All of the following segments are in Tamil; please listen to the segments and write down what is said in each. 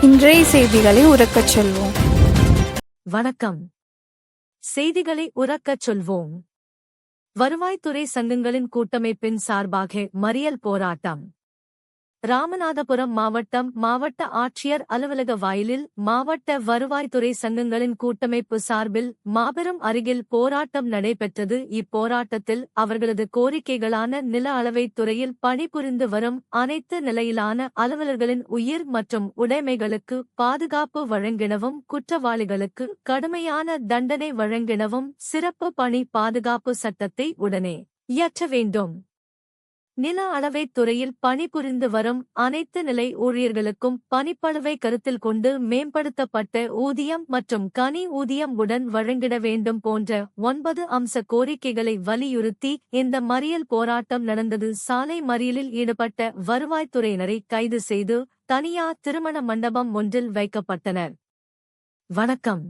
இன்றைய செய்திகளை உரக்கச் சொல்வோம். வணக்கம். செய்திகளை உரக்கச் சொல்வோம். வருவாய்த்துறை சங்கங்களின் கூட்டமைப்பின் சார்பாக மறியல் போராட்டம். ராமநாதபுரம் மாவட்ட ஆட்சியர் அலுவலக வாயிலில் மாவட்ட வருவாய்த்துறை சங்கங்களின் கூட்டமைப்பு சார்பில் மாபெரும் அருகில் போராட்டம் நடைபெற்றது. இப்போராட்டத்தில் அவர்களது கோரிக்கைகளான நில அளவைத் துறையில் பணிபுரிந்து வரும் அனைத்து நிலையிலான அலுவலர்களின் உயிர் மற்றும் உடைமைகளுக்கு பாதுகாப்பு வழங்கினவும், குற்றவாளிகளுக்கு கடுமையான தண்டனை வழங்கினவும், சிறப்பு பணி பாதுகாப்பு சட்டத்தை உடனே இயற்ற வேண்டும். நில அளவைத் துறையில் பணிபுரிந்து வரும் அனைத்து நிலை ஊழியர்களுக்கும் பணிப்பளுவை கருத்தில் கொண்டு மேம்படுத்தப்பட்ட ஊதியம் மற்றும் கனி ஊதியம் உடன் வழங்கிட வேண்டும் போன்ற 9 அம்ச கோரிக்கைகளை வலியுறுத்தி இந்த மறியல் போராட்டம் நடந்தது. சாலை மறியலில் ஈடுபட்ட வருவாய்த்துறையினரை கைது செய்து தனியார் திருமண மண்டபம் ஒன்றில் வைக்கப்பட்டனர். வணக்கம்.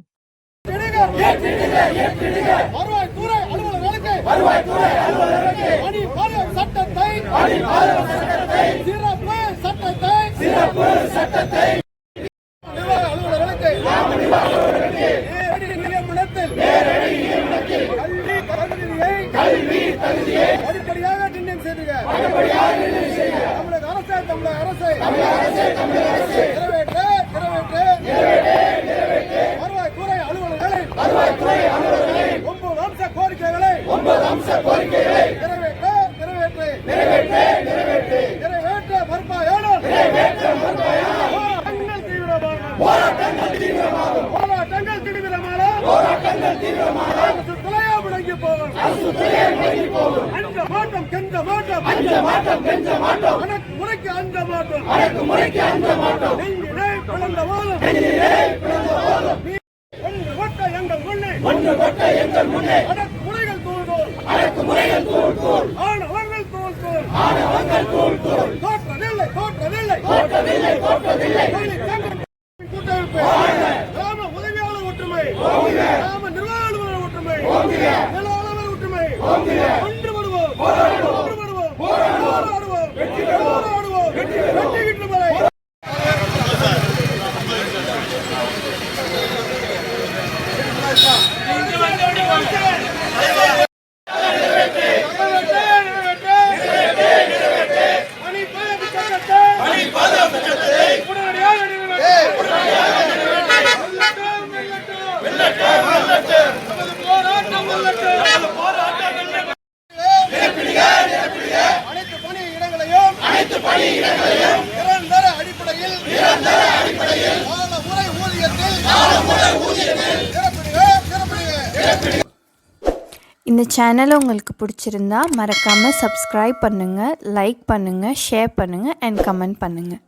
இந்த சேனலை உங்களுக்கு பிடிச்சிருந்தா மறக்காமல் சப்ஸ்கிரைப் பண்ணுங்கள், லைக் பண்ணுங்கள், ஷேர் பண்ணுங்கள் அண்ட் கமெண்ட் பண்ணுங்கள்.